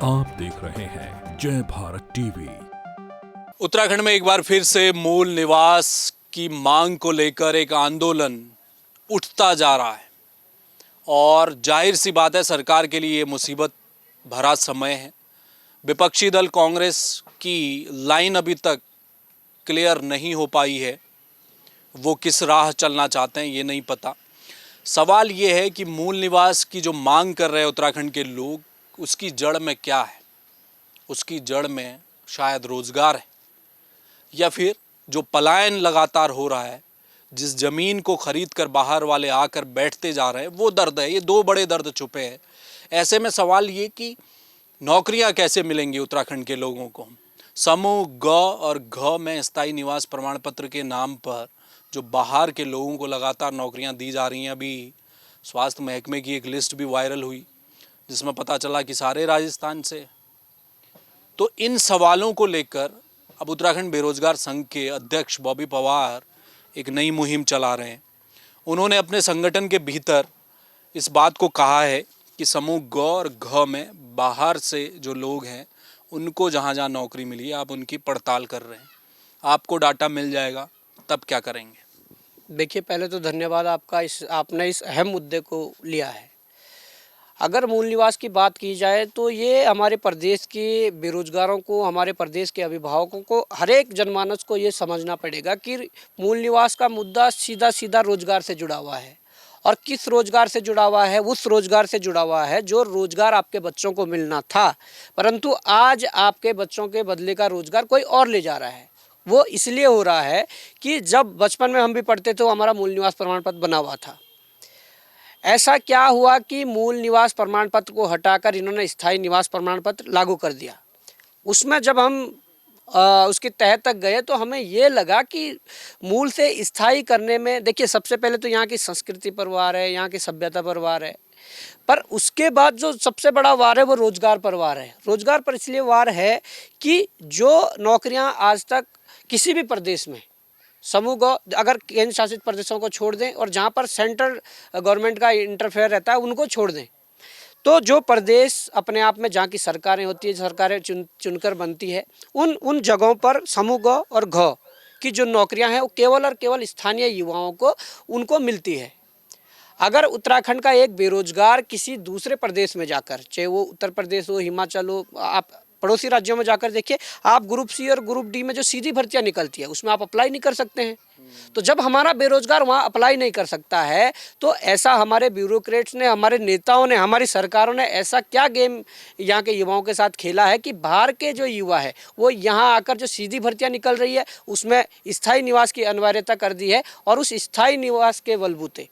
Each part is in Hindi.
आप देख रहे हैं जय भारत टीवी। उत्तराखंड में एक बार फिर से मूल निवास की मांग को लेकर एक आंदोलन उठता जा रहा है और जाहिर सी बात है सरकार के लिए ये मुसीबत भरा समय है। विपक्षी दल कांग्रेस की लाइन अभी तक क्लियर नहीं हो पाई है, वो किस राह चलना चाहते हैं ये नहीं पता। सवाल ये है कि मूल निवास की जो मांग कर रहे हैं उत्तराखंड के लोग, उसकी जड़ में क्या है? उसकी जड़ में शायद रोजगार है, या फिर जो पलायन लगातार हो रहा है, जिस जमीन को खरीद कर बाहर वाले आकर बैठते जा रहे हैं, वो दर्द है। ये दो बड़े दर्द छुपे हैं। ऐसे में सवाल ये कि नौकरियां कैसे मिलेंगी उत्तराखंड के लोगों को? समूह ग और घ में स्थायी निवास प्रमाण पत्र के नाम पर जो बाहर के लोगों को लगातार नौकरियां दी जा रही हैं, अभी स्वास्थ्य महकमे की एक लिस्ट भी वायरल हुई जिसमें पता चला कि सारे राजस्थान से। तो इन सवालों को लेकर अब उत्तराखंड बेरोजगार संघ के अध्यक्ष बॉबी पवार एक नई मुहिम चला रहे हैं। उन्होंने अपने संगठन के भीतर इस बात को कहा है कि समूह ग और घ में बाहर से जो लोग हैं उनको जहाँ जहाँ नौकरी मिली है आप उनकी पड़ताल कर रहे हैं। आपको डाटा मिल जाएगा, तब क्या करेंगे? देखिए, पहले तो धन्यवाद आपका, आपने इस अहम मुद्दे को लिया है। अगर मूल निवास की बात की जाए तो ये हमारे प्रदेश के बेरोजगारों को, हमारे प्रदेश के अभिभावकों को, हर एक जनमानस को ये समझना पड़ेगा कि मूल निवास का मुद्दा सीधा सीधा रोजगार से जुड़ा हुआ है। और किस रोजगार से जुड़ा हुआ है? उस रोजगार से जुड़ा हुआ है जो रोजगार आपके बच्चों को मिलना था, परंतु आज आपके बच्चों के बदले का रोजगार कोई और ले जा रहा है। वो इसलिए हो रहा है कि जब बचपन में हम भी पढ़ते थे, हमारा मूल निवास प्रमाण पत्र बना हुआ था। ऐसा क्या हुआ कि मूल निवास प्रमाण पत्र को हटाकर इन्होंने स्थायी निवास प्रमाण पत्र लागू कर दिया। उसमें जब हम उसके तहत तक गए तो हमें ये लगा कि मूल से स्थायी करने में, देखिए, सबसे पहले तो यहाँ की संस्कृति पर वार है, यहाँ की सभ्यता पर वार है, पर उसके बाद जो सबसे बड़ा वार है वो रोजगार पर वार है। रोजगार पर इसलिए वार है कि जो नौकरियाँ आज तक किसी भी प्रदेश में, समूह ग अगर केंद्र शासित प्रदेशों को छोड़ दें और जहाँ पर सेंट्रल गवर्नमेंट का इंटरफेयर रहता है उनको छोड़ दें, तो जो प्रदेश अपने आप में जहाँ की सरकारें होती है, सरकारें चुनकर बनती है, उन जगहों पर समूह ग और घ की जो नौकरियां हैं वो केवल और केवल स्थानीय युवाओं को उनको मिलती है। अगर उत्तराखंड का एक बेरोजगार किसी दूसरे प्रदेश में जाकर, चाहे वो उत्तर प्रदेश हो, हिमाचल हो, आप पड़ोसी राज्यों में जाकर देखिए, आप ग्रुप सी और ग्रुप डी में जो सीधी भर्तियां निकलती है उसमें आप अप्लाई नहीं कर सकते हैं। तो जब हमारा बेरोजगार वहाँ अप्लाई नहीं कर सकता है तो ऐसा हमारे ब्यूरोक्रेट्स ने, हमारे नेताओं ने, हमारी सरकारों ने ऐसा क्या गेम यहाँ के युवाओं के साथ खेला है कि बाहर के जो युवा है वो यहाँ आकर जो सीधी भर्तियाँ निकल रही है उसमें स्थायी निवास की अनिवार्यता कर दी है। और उस स्थायी निवास के बलबूते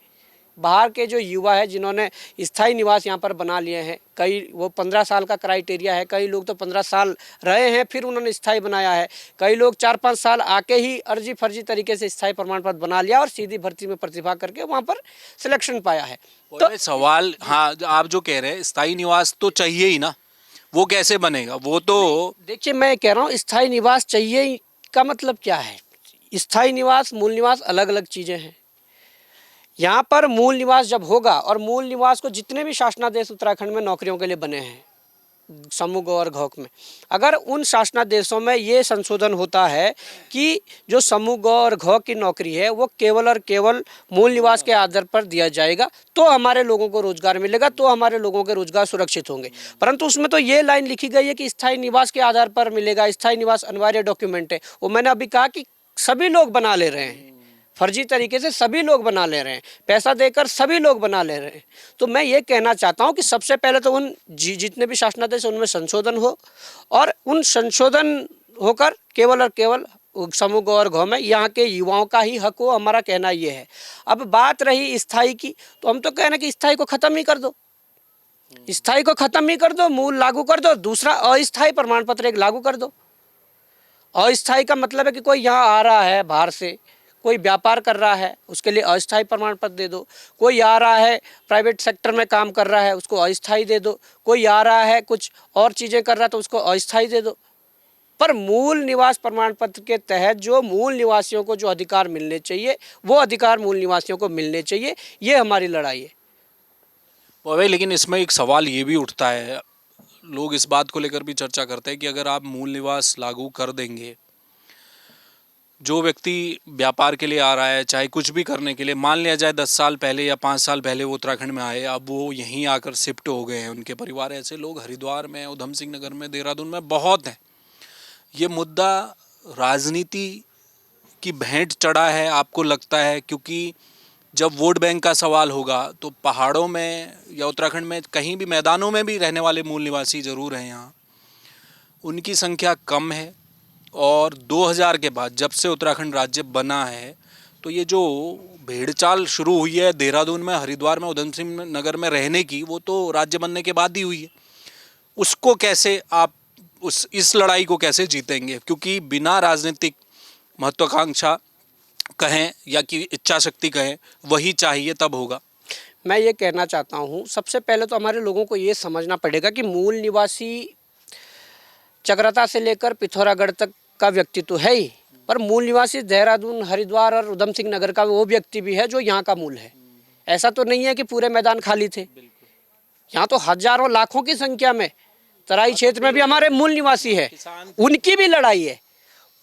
बाहर के जो युवा है जिन्होंने स्थायी निवास यहाँ पर बना लिए हैं, कई वो 15 साल का क्राइटेरिया है, कई लोग तो 15 साल रहे हैं फिर उन्होंने स्थायी बनाया है, कई लोग 4-5 साल आके ही अर्जी फर्जी तरीके से स्थायी प्रमाण पत्र बना लिया और सीधी भर्ती में प्रतिभा करके वहाँ पर सिलेक्शन पाया है। तो सवाल, हाँ, आप जो कह रहे हैं स्थायी निवास तो चाहिए ही ना, वो कैसे बनेगा? वो तो देखिए, मैं कह रहा हूँ स्थायी निवास चाहिए का मतलब क्या है? स्थायी निवास, मूल निवास अलग अलग चीज़ें हैं। यहाँ पर मूल निवास जब होगा, और मूल निवास को जितने भी शासनादेश उत्तराखंड में नौकरियों के लिए बने हैं समूह ग और घ में, अगर उन शासनादेशों में ये संशोधन होता है कि जो समूह ग और घ की नौकरी है वो केवल और केवल मूल निवास के आधार पर दिया जाएगा, तो हमारे लोगों को रोजगार मिलेगा, तो हमारे लोगों के रोजगार सुरक्षित होंगे। परंतु उसमें तो ये लाइन लिखी गई है कि स्थायी निवास के आधार पर मिलेगा, स्थायी निवास अनिवार्य डॉक्यूमेंट है। वो मैंने अभी कहा कि सभी लोग बना ले रहे हैं, फर्जी तरीके से सभी लोग बना ले रहे हैं, पैसा देकर सभी लोग बना ले रहे हैं। तो मैं ये कहना चाहता हूँ कि सबसे पहले तो उन जितने भी शासनादेश उनमें संशोधन हो, और उन संशोधन होकर केवल और केवल समूह ग और घ में यहाँ के युवाओं का ही हक हो, हमारा कहना ये है। अब बात रही स्थायी की, तो हम तो कह रहे हैं कि स्थायी को ख़त्म ही कर दो, स्थायी को ख़त्म ही कर दो, मूल लागू कर दो, दूसरा अस्थायी प्रमाण पत्र एक लागू कर दो। अस्थायी का मतलब है कि कोई यहाँ आ रहा है बाहर से, कोई व्यापार कर रहा है, उसके लिए अस्थायी प्रमाण पत्र दे दो। कोई आ रहा है प्राइवेट सेक्टर में काम कर रहा है, उसको अस्थायी दे दो। कोई आ रहा है कुछ और चीज़ें कर रहा है तो उसको अस्थायी दे दो। पर मूल निवास प्रमाण पत्र के तहत जो मूल निवासियों को जो अधिकार मिलने चाहिए वो अधिकार मूल निवासियों को मिलने चाहिए, ये हमारी लड़ाई है। भाई, लेकिन इसमें एक सवाल ये भी उठता है, लोग इस बात को लेकर भी चर्चा करते हैं कि अगर आप मूल निवास लागू कर देंगे, जो व्यक्ति व्यापार के लिए आ रहा है, चाहे कुछ भी करने के लिए, मान लिया जाए 10 साल पहले या 5 साल पहले वो उत्तराखंड में आए, अब वो यहीं आकर शिफ्ट हो गए हैं, उनके परिवार, ऐसे लोग हरिद्वार में, उधम सिंह नगर में, देहरादून में बहुत हैं। ये मुद्दा राजनीति की भेंट चढ़ा है, आपको लगता है? क्योंकि जब वोट बैंक का सवाल होगा तो पहाड़ों में या उत्तराखंड में कहीं भी मैदानों में भी रहने वाले मूल निवासी ज़रूर हैं, यहाँ उनकी संख्या कम है। और 2000 के बाद जब से उत्तराखंड राज्य बना है, तो ये जो भेड़चाल शुरू हुई है देहरादून में, हरिद्वार में, उधम सिंह नगर में रहने की, वो तो राज्य बनने के बाद ही हुई है। उसको कैसे आप इस लड़ाई को कैसे जीतेंगे? क्योंकि बिना राजनीतिक महत्वाकांक्षा कहें या कि इच्छा शक्ति कहें, वही चाहिए तब होगा। मैं ये कहना चाहता हूँ, सबसे पहले तो हमारे लोगों को ये समझना पड़ेगा कि मूल निवासी चकराता से लेकर पिथौरागढ़ तक का व्यक्ति तो है ही, पर मूल निवासी देहरादून, हरिद्वार और उधम सिंह नगर का वो व्यक्ति भी है जो यहाँ का मूल है। ऐसा तो नहीं है कि पूरे मैदान खाली थे, यहाँ तो हजारों लाखों की संख्या में तराई क्षेत्र में भी हमारे मूल निवासी है, उनकी भी लड़ाई है।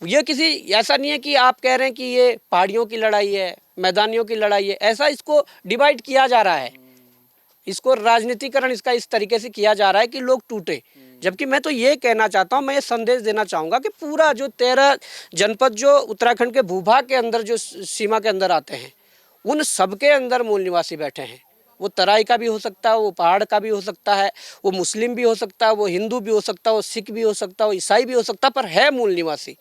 ये किसी ऐसा नहीं है कि आप कह रहे हैं कि ये पहाड़ियों की लड़ाई है, मैदानियों की लड़ाई है, ऐसा इसको डिवाइड किया जा रहा है, इसको राजनीतिकरण इसका इस तरीके से किया जा रहा है कि लोग टूटे। जबकि मैं तो ये कहना चाहता हूँ, मैं ये संदेश देना चाहूँगा कि पूरा जो 13 जनपद जो उत्तराखंड के भूभाग के अंदर जो सीमा के अंदर आते हैं, उन सबके अंदर मूल निवासी बैठे हैं। वो तराई का भी हो सकता है, वो पहाड़ का भी हो सकता है, वो मुस्लिम भी हो सकता है, वो हिंदू भी हो सकता है, वो सिख भी हो सकता है, वो ईसाई भी हो सकता है, पर है मूल निवासी।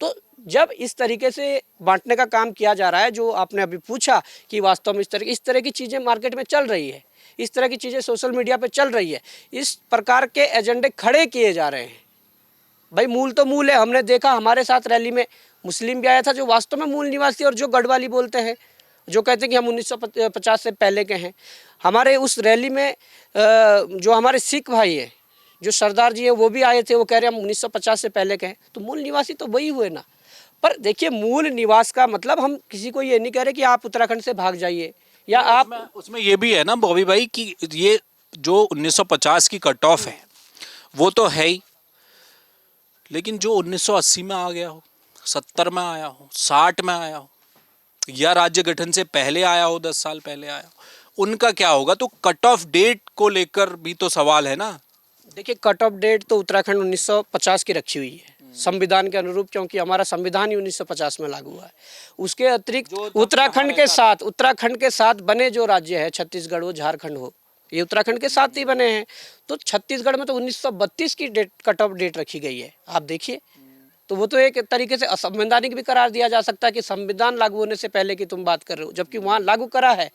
तो जब इस तरीके से बांटने का काम किया जा रहा है, जो आपने अभी पूछा कि वास्तव में इस तरह की चीज़ें मार्केट में चल रही है, इस तरह की चीज़ें सोशल मीडिया पे चल रही है, इस प्रकार के एजेंडे खड़े किए जा रहे हैं। भाई मूल तो मूल है। हमने देखा हमारे साथ रैली में मुस्लिम भी आया था जो वास्तव में मूल निवासी और जो गढ़वाली बोलते हैं, जो कहते हैं कि हम 1950 से पहले के हैं। हमारे उस रैली में जो हमारे सिख भाई हैं, जो सरदार जी हैं, वो भी आए थे, वो कह रहे हैं हम 1950 से पहले के हैं। तो मूल निवासी तो वही हुए ना। पर देखिए, मूल निवास का मतलब हम किसी को ये नहीं कह रहे कि आप उत्तराखंड से भाग जाइए या आप उसमें ये भी है ना बॉबी भाई कि ये जो 1950 की कट ऑफ है वो तो है ही, लेकिन जो 1980 में आ गया हो, 70 में आया हो, 60 में आया हो, या राज्य गठन से पहले आया हो, 10 साल पहले आया हो, उनका क्या होगा? तो कट ऑफ डेट को लेकर भी तो सवाल है ना। देखिए, कट ऑफ डेट तो उत्तराखंड 1950 की रखी हुई है संविधान के अनुरूप, क्योंकि हमारा संविधान ही 1950 में लागू हुआ है। उसके अतिरिक्त उत्तराखंड के साथ बने जो राज्य है, छत्तीसगढ़ हो, झारखंड हो, ये उत्तराखंड के साथ ही बने हैं। तो छत्तीसगढ़ में तो 1932 की डेट कट ऑफ डेट रखी गई है, आप देखिए। तो वो तो एक तरीके से असंवैधानिक भी करार दिया जा सकता है कि संविधान लागू होने से पहले की तुम बात कर रहे हो, जबकि वहाँ लागू करा है।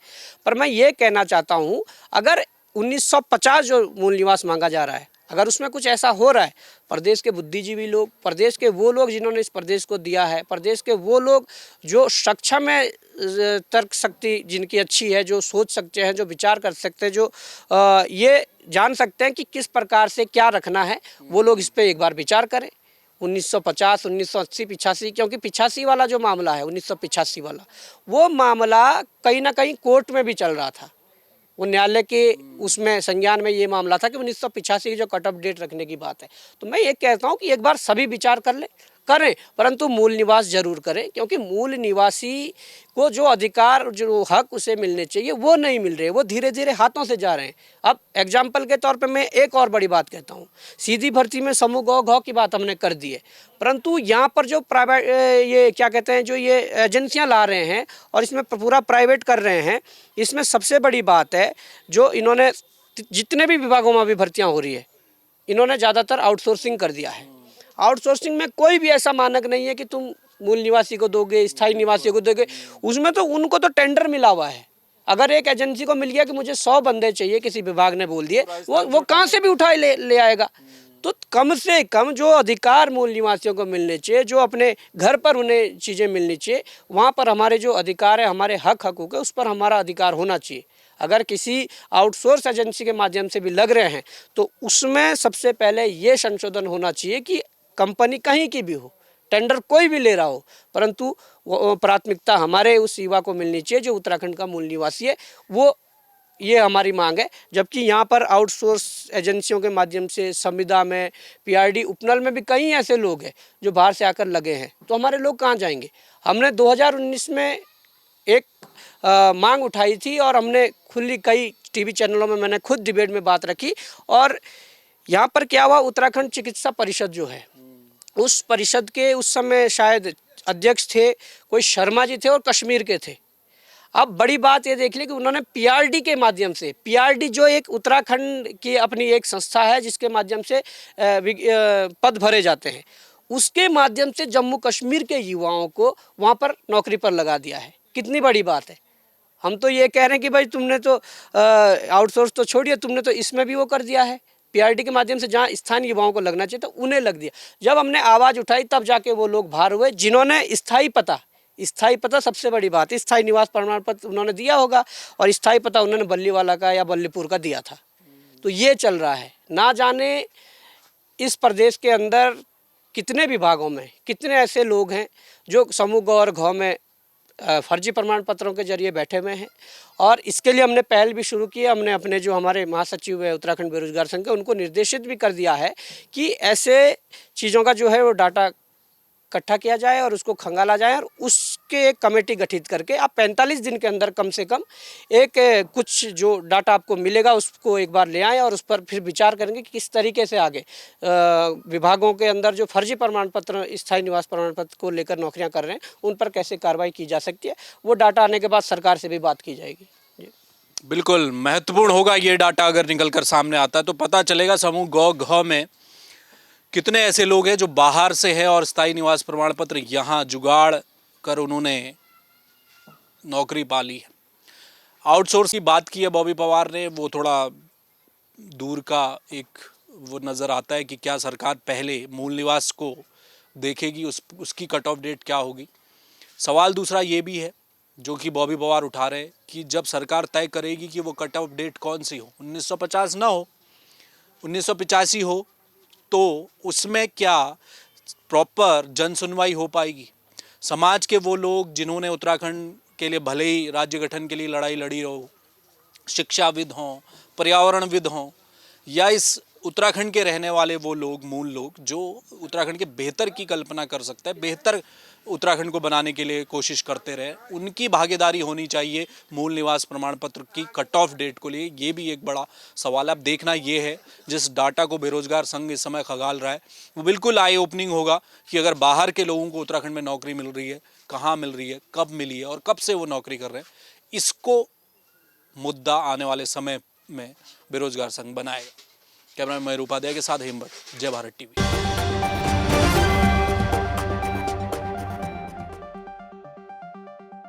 पर मैं ये कहना चाहता हूँ, अगर 1950 जो मूल निवास मांगा जा रहा है, अगर उसमें कुछ ऐसा हो रहा है, प्रदेश के बुद्धिजीवी लोग, प्रदेश के वो लोग जिन्होंने इस प्रदेश को दिया है, प्रदेश के वो लोग जो सक्षम है, तर्क शक्ति जिनकी अच्छी है, जो सोच सकते हैं, जो विचार कर सकते हैं, जो ये जान सकते हैं कि किस प्रकार से क्या रखना है, वो लोग इस पर एक बार विचार करें। 1950, 1980, 85, क्योंकि 85 वाला जो मामला है, 1985 वाला, वो मामला कहीं ना कहीं कोर्ट में भी चल रहा था। वो न्यायालय के उसमें संज्ञान में ये मामला था कि 1985 की जो कट ऑफ डेट रखने की बात है। तो मैं ये कहता हूँ कि एक बार सभी विचार करें, परंतु मूल निवास जरूर करें, क्योंकि मूल निवासी को जो अधिकार, जो हक उसे मिलने चाहिए, वो नहीं मिल रहे, वो धीरे धीरे हाथों से जा रहे हैं। अब एग्जाम्पल के तौर पे मैं एक और बड़ी बात कहता हूँ, सीधी भर्ती में समूह गौ की बात हमने कर दी है, परंतु यहाँ पर जो प्राइवेट ये क्या कहते हैं, जो ये एजेंसियाँ ला रहे हैं और इसमें पूरा प्राइवेट कर रहे हैं, इसमें सबसे बड़ी बात है जो इन्होंने जितने भी विभागों में अभी भर्तियाँ हो रही है, इन्होंने ज़्यादातर आउटसोर्सिंग कर दिया है। आउटसोर्सिंग में कोई भी ऐसा मानक नहीं है कि तुम मूल निवासी को दोगे, स्थायी निवासी को दोगे। उसमें तो उनको तो टेंडर मिला हुआ है। अगर एक एजेंसी को मिल गया कि मुझे 100 बंदे चाहिए, किसी विभाग ने बोल दिए, वो कहाँ से भी उठा ले आएगा। तो कम से कम जो अधिकार मूल निवासियों को मिलने चाहिए, जो अपने घर पर उन्हें चीज़ें मिलनी चाहिए, वहाँ पर हमारे जो अधिकार है, हमारे हकूक़ है, उस पर हमारा अधिकार होना चाहिए। अगर किसी आउटसोर्स एजेंसी के माध्यम से भी लग रहे हैं, तो उसमें सबसे पहले ये संशोधन होना चाहिए कि कंपनी कहीं की भी हो, टेंडर कोई भी ले रहा हो, परंतु वो प्राथमिकता हमारे उस युवा को मिलनी चाहिए जो उत्तराखंड का मूल निवासी है। वो ये हमारी मांग है। जबकि यहाँ पर आउटसोर्स एजेंसियों के माध्यम से संविदा में, पीआरडी, उपनल में भी कई ऐसे लोग हैं जो बाहर से आकर लगे हैं, तो हमारे लोग कहाँ जाएंगे। हमने 2019 में एक मांग उठाई थी और हमने खुली कई टीवी चैनलों में मैंने खुद डिबेट में बात रखी। और यहाँ पर क्या हुआ, उत्तराखंड चिकित्सा परिषद जो है, उस परिषद के उस समय शायद अध्यक्ष थे कोई शर्मा जी थे और कश्मीर के थे। अब बड़ी बात ये देख ली कि उन्होंने पीआरडी के माध्यम से, पीआरडी जो एक उत्तराखंड की अपनी एक संस्था है जिसके माध्यम से पद भरे जाते हैं, उसके माध्यम से जम्मू कश्मीर के युवाओं को वहाँ पर नौकरी पर लगा दिया है। कितनी बड़ी बात है। हम तो ये कह रहे हैं कि भाई तुमने तो आउटसोर्स तो छोड़िए, तुमने तो इसमें भी वो कर दिया है, पीआरडी के माध्यम से जहाँ स्थानीय युवाओं को लगना चाहिए तो उन्हें लग दिया। जब हमने आवाज़ उठाई तब जाके वो लोग बाहर हुए जिन्होंने स्थायी पता सबसे बड़ी बात, स्थायी निवास प्रमाण पत्र उन्होंने दिया होगा और स्थायी पता उन्होंने बल्लीवाला का या बल्लीपुर का दिया था। तो ये चल रहा है। ना जाने इस प्रदेश के अंदर कितने विभागों में कितने ऐसे लोग हैं जो समूह ग और घ में फर्जी प्रमाण पत्रों के जरिए बैठे हुए हैं। और इसके लिए हमने पहल भी शुरू की है। हमने अपने जो हमारे महासचिव है उत्तराखंड बेरोजगार संघ के, उनको निर्देशित भी कर दिया है कि ऐसे चीज़ों का जो है वो डाटा इकट्ठा किया जाए और उसको खंगाला जाए और उसके एक कमेटी गठित करके आप 45 दिन के अंदर कम से कम एक कुछ जो डाटा आपको मिलेगा उसको एक बार ले आएँ और उस पर फिर विचार करेंगे कि किस तरीके से आगे विभागों के अंदर जो फर्जी प्रमाण पत्र, स्थायी निवास प्रमाण पत्र को लेकर नौकरियां कर रहे हैं उन पर कैसे कार्रवाई की जा सकती है। वो डाटा आने के बाद सरकार से भी बात की जाएगी। बिल्कुल महत्वपूर्ण होगा ये डाटा अगर निकल कर सामने आता है तो पता चलेगा समूह ग घ में कितने ऐसे लोग हैं जो बाहर से हैं और स्थायी निवास प्रमाण पत्र यहाँ जुगाड़ कर उन्होंने नौकरी पा ली है। आउटसोर्स की बात की है बॉबी पवार ने, वो थोड़ा दूर का एक वो नज़र आता है कि क्या सरकार पहले मूल निवास को देखेगी, उसकी कट ऑफ डेट क्या होगी। सवाल दूसरा ये भी है जो कि बॉबी पवार उठा रहे हैं कि जब सरकार तय करेगी कि वो कट ऑफ डेट कौन सी हो, 1950 ना हो, 1985 हो, तो उसमें क्या प्रॉपर जन सुनवाई हो पाएगी। समाज के वो लोग जिन्होंने उत्तराखंड के लिए भले ही राज्य गठन के लिए लड़ाई लड़ी हो, शिक्षाविद हों, पर्यावरणविद हों, या इस उत्तराखंड के रहने वाले वो लोग, मूल लोग जो उत्तराखंड के बेहतर की कल्पना कर सकते हैं, बेहतर उत्तराखंड को बनाने के लिए कोशिश करते रहे, उनकी भागीदारी होनी चाहिए मूल निवास प्रमाण पत्र की कट ऑफ डेट को लिए। ये भी एक बड़ा सवाल है। अब देखना ये है जिस डाटा को बेरोजगार संघ इस समय खगाल रहा है वो बिल्कुल आई ओपनिंग होगा कि अगर बाहर के लोगों को उत्तराखंड में नौकरी मिल रही है, कहाँ मिल रही है, कब मिली है और कब से वो नौकरी कर रहे हैं, इसको मुद्दा आने वाले समय में बेरोजगार संघ बनाएगा। कैमरा मैन मयूर उपाध्याय के साथ हिम्मत, जय भारत टीवी।